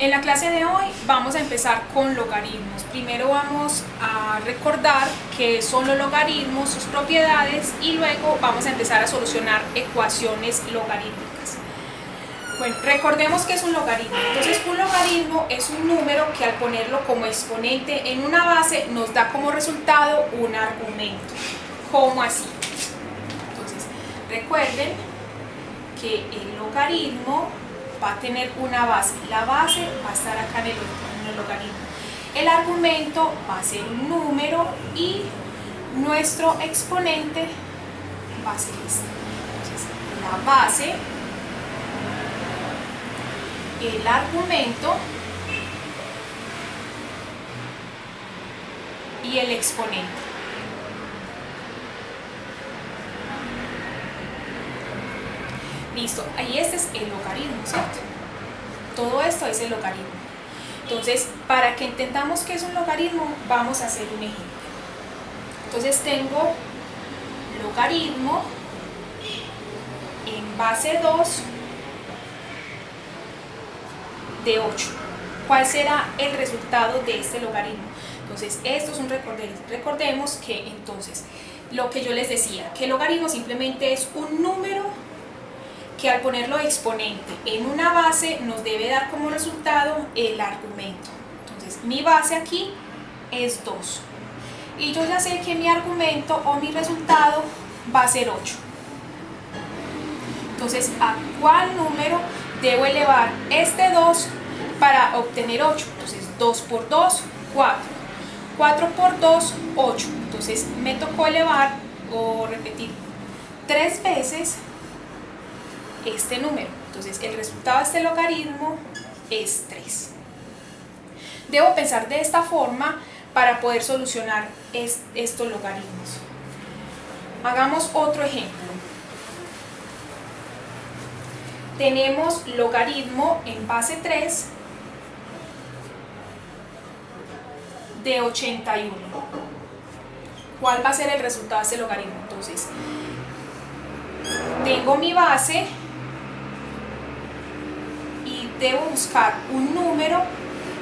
En la clase de hoy vamos a empezar con logaritmos. Primero vamos a recordar qué son los logaritmos, sus propiedades, y luego vamos a empezar a solucionar ecuaciones logarítmicas. Bueno, recordemos qué es un logaritmo. Entonces, un logaritmo es un número que al ponerlo como exponente en una base nos da como resultado un argumento. ¿Cómo así? Entonces, recuerden que el logaritmo va a tener una base. La base va a estar acá en el logaritmo. El argumento va a ser un número y nuestro exponente va a ser este. Entonces, la base, el argumento y el exponente. Listo, ahí este es el logaritmo, ¿cierto? Todo esto es el logaritmo. Entonces, para que entendamos qué es un logaritmo, vamos a hacer un ejemplo. Entonces tengo logaritmo en base 2 de 8. ¿Cuál será el resultado de este logaritmo? Entonces, esto es un recordemos que entonces, lo que yo les decía, que el logaritmo simplemente es un número que al ponerlo exponente en una base nos debe dar como resultado el argumento. Entonces, mi base aquí es 2. Y yo ya sé que mi argumento o mi resultado va a ser 8. Entonces, ¿a cuál número debo elevar este 2 para obtener 8? Entonces, 2 por 2, 4. 4 por 2, 8. Entonces, me tocó elevar o repetir 3 veces este número. Entonces, el resultado de este logaritmo es 3. Debo pensar de esta forma para poder solucionar estos logaritmos. Hagamos otro ejemplo. Tenemos logaritmo en base 3 de 81. ¿Cuál va a ser el resultado de este logaritmo? Entonces, tengo mi base y debo buscar un número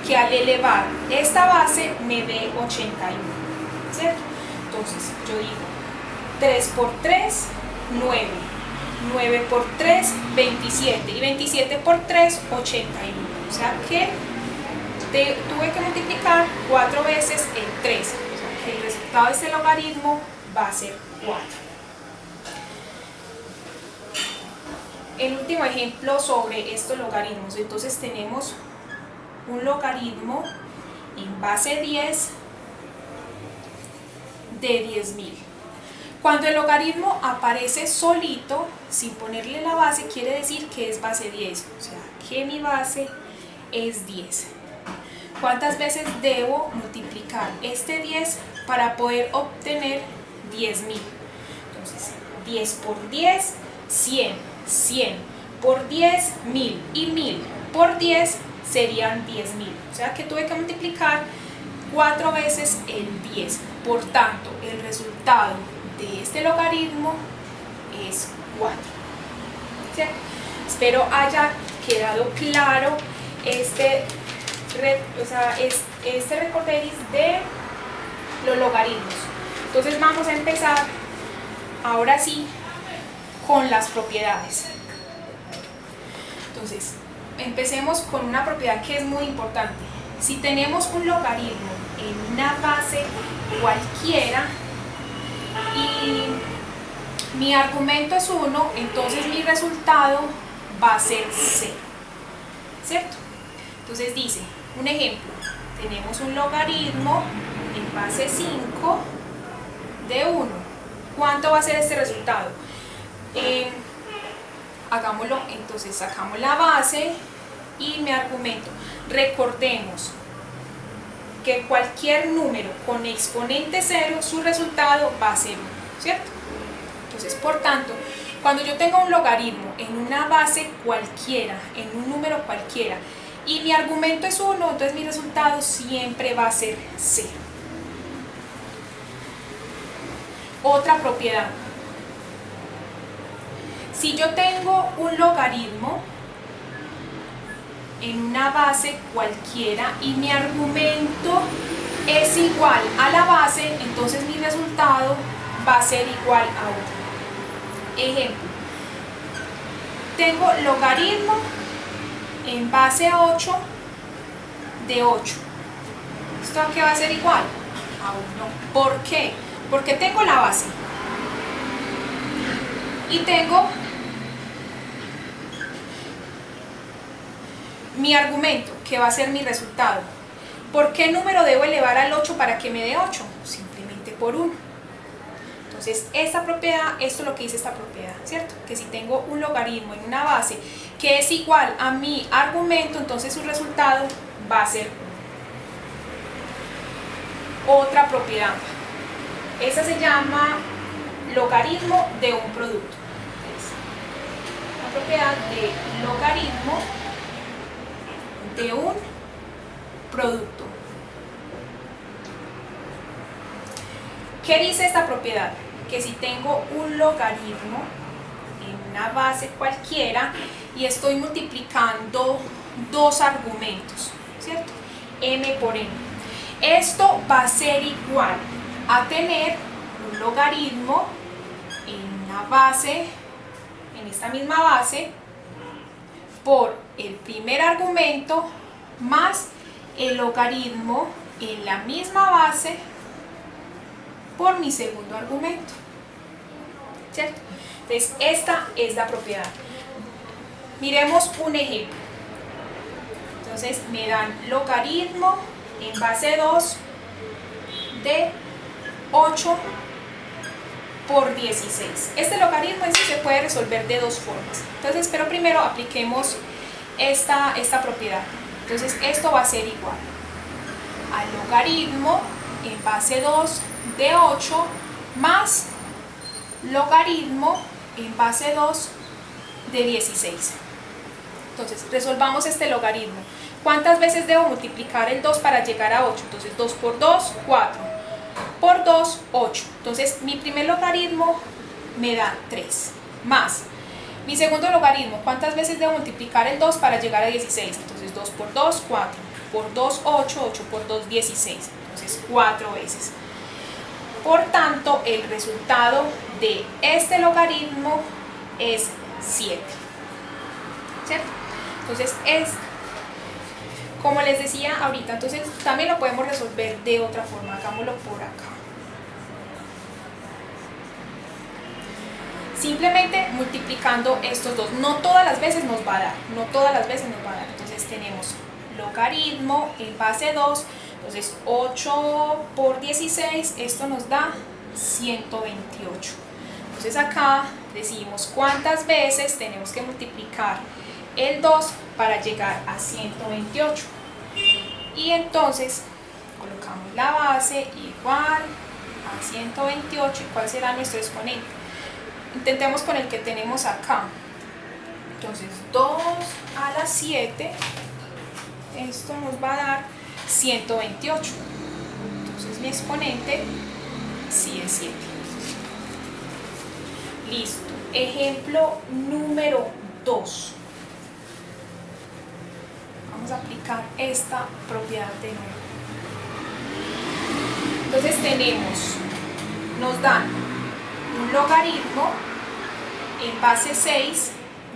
que al elevar esta base me dé 81, ¿cierto? Entonces yo digo 3 por 3, 9, 9 por 3, 27 y 27 por 3, 81. O sea que tuve que multiplicar 4 veces el 3, o sea que el resultado de este logaritmo va a ser 4. El último ejemplo sobre estos logaritmos. Entonces tenemos un logaritmo en base 10 de 10.000. Cuando el logaritmo aparece solito, sin ponerle la base, quiere decir que es base 10, o sea, que mi base es 10. ¿Cuántas veces debo multiplicar este 10 para poder obtener 10.000? Entonces, 10 por 10, 100. 100 por 10, 1000, y 1000 por 10 serían 10.000. O sea que tuve que multiplicar 4 veces el 10. Por tanto, el resultado de este logaritmo es 4. ¿Cierto? Espero haya quedado claro este recorderis de los logaritmos. Entonces vamos a empezar ahora sí con las propiedades. Entonces, empecemos con una propiedad que es muy importante. Si tenemos un logaritmo en una base cualquiera y mi argumento es 1, entonces mi resultado va a ser 0, ¿cierto? Entonces dice, un ejemplo, tenemos un logaritmo en base 5 de 1. ¿Cuánto va a ser este resultado? Hagámoslo, entonces sacamos la base y mi argumento. Recordemos que cualquier número con exponente 0, su resultado va a ser 1, ¿cierto? Entonces, por tanto, cuando yo tengo un logaritmo en una base cualquiera, en un número cualquiera, y mi argumento es 1, entonces mi resultado siempre va a ser 0. Otra propiedad. Si yo tengo un logaritmo en una base cualquiera y mi argumento es igual a la base, entonces mi resultado va a ser igual a 1. Ejemplo, tengo logaritmo en base 8 de 8. ¿Esto a qué va a ser igual? A 1. ¿Por qué? Porque tengo la base y tengo mi argumento, que va a ser mi resultado. ¿Por qué número debo elevar al 8 para que me dé 8? Simplemente por 1. Entonces, esta propiedad, esto es lo que dice esta propiedad, ¿cierto? Que si tengo un logaritmo en una base que es igual a mi argumento, entonces su resultado va a ser 1. Otra propiedad. Esa se llama logaritmo de un producto. La propiedad de logaritmo de un producto. ¿Qué dice esta propiedad? Que si tengo un logaritmo en una base cualquiera y estoy multiplicando dos argumentos, ¿cierto? M por n. Esto va a ser igual a tener un logaritmo en una base, en esta misma base, por el primer argumento más el logaritmo en la misma base por mi segundo argumento, ¿cierto? Entonces, esta es la propiedad. Miremos un ejemplo. Entonces, me dan logaritmo en base 2 de 8 por 16. Este logaritmo en sí se puede resolver de dos formas. Entonces, pero primero apliquemos esta propiedad. Entonces, esto va a ser igual al logaritmo en base 2 de 8 más logaritmo en base 2 de 16. Entonces, resolvamos este logaritmo. ¿Cuántas veces debo multiplicar el 2 para llegar a 8? Entonces, 2 por 2, 4. Por 2, 8. Entonces, mi primer logaritmo me da 3. Más mi segundo logaritmo. ¿Cuántas veces debo multiplicar el 2 para llegar a 16? Entonces, 2 por 2, 4. Por 2, 8. 8 por 2, 16. Entonces, 4 veces. Por tanto, el resultado de este logaritmo es 7. ¿Cierto? Entonces, como les decía ahorita, entonces también lo podemos resolver de otra forma. Hagámoslo por acá. Simplemente multiplicando estos dos. No todas las veces nos va a dar. No todas las veces nos va a dar. Entonces tenemos logaritmo en base 2. Entonces 8 por 16. Esto nos da 128. Entonces acá decimos cuántas veces tenemos que multiplicar el 2 para llegar a 128. Y entonces colocamos la base igual a 128. ¿Y cuál será nuestro exponente? Intentemos con el que tenemos acá. Entonces 2 a la 7, esto nos va a dar 128. Entonces mi exponente sí es 7. Listo. Ejemplo número 2. Vamos a aplicar esta propiedad de nuevo. Entonces nos dan un logaritmo en base 6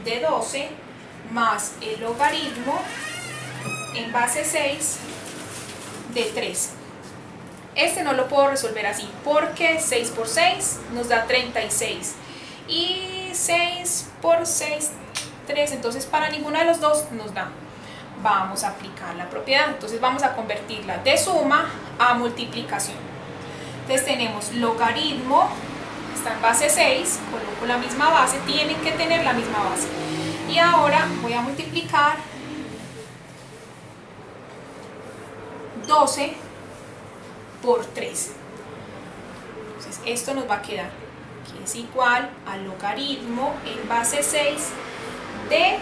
de 12 más el logaritmo en base 6 de 3. Este no lo puedo resolver así porque 6 por 6 nos da 36 y 6 por 6, 3, entonces para ninguno de los dos nos da. Vamos a aplicar la propiedad, entonces vamos a convertirla de suma a multiplicación. Entonces tenemos logaritmo, está en base 6, coloco la misma base, tienen que tener la misma base. Y ahora voy a multiplicar 12 por 3. Entonces esto nos va a quedar, que es igual al logaritmo en base 6 de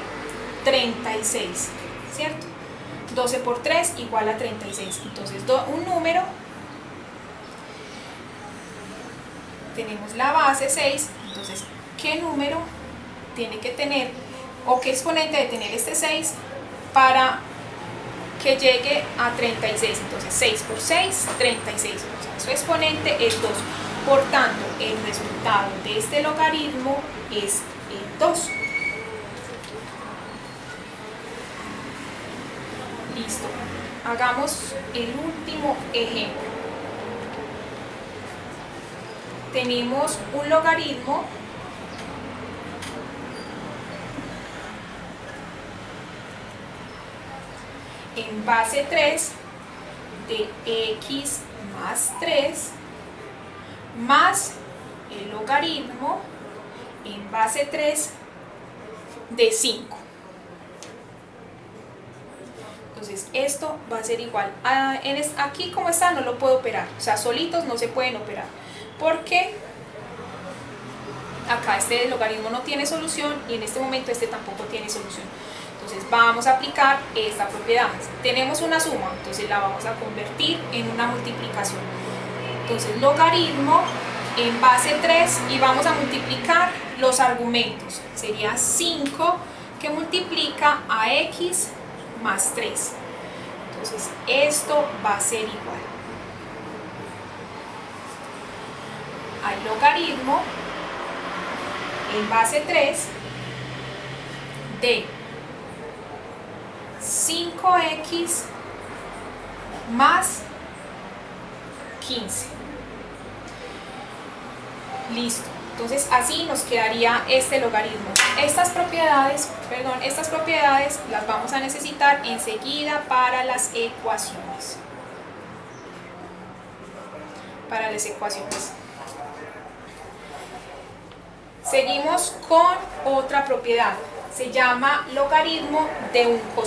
36, ¿cierto? 12 por 3 igual a 36. Entonces un número, tenemos la base 6, entonces ¿qué número tiene que tener o qué exponente de tener este 6 para que llegue a 36. Entonces 6 por 6, 36. O sea, su exponente es 2. Por tanto, el resultado de este logaritmo es el 2. Listo. Hagamos el último ejemplo. Tenemos un logaritmo en base 3 de x más 3 más el logaritmo en base 3 de 5. Entonces esto va a ser igual. Aquí como está no lo puedo operar, o sea, solitos no se pueden operar, porque acá este logaritmo no tiene solución y en este momento este tampoco tiene solución. Entonces vamos a aplicar esta propiedad. Tenemos una suma, entonces la vamos a convertir en una multiplicación. Entonces logaritmo en base 3 y vamos a multiplicar los argumentos. Sería 5 que multiplica a x más 3. Entonces esto va a ser igual al logaritmo en base 3 de 5x más 15. Listo. Entonces así nos quedaría este logaritmo. Estas propiedades las vamos a necesitar enseguida para las ecuaciones. Seguimos con otra propiedad. Se llama logaritmo de un coseno.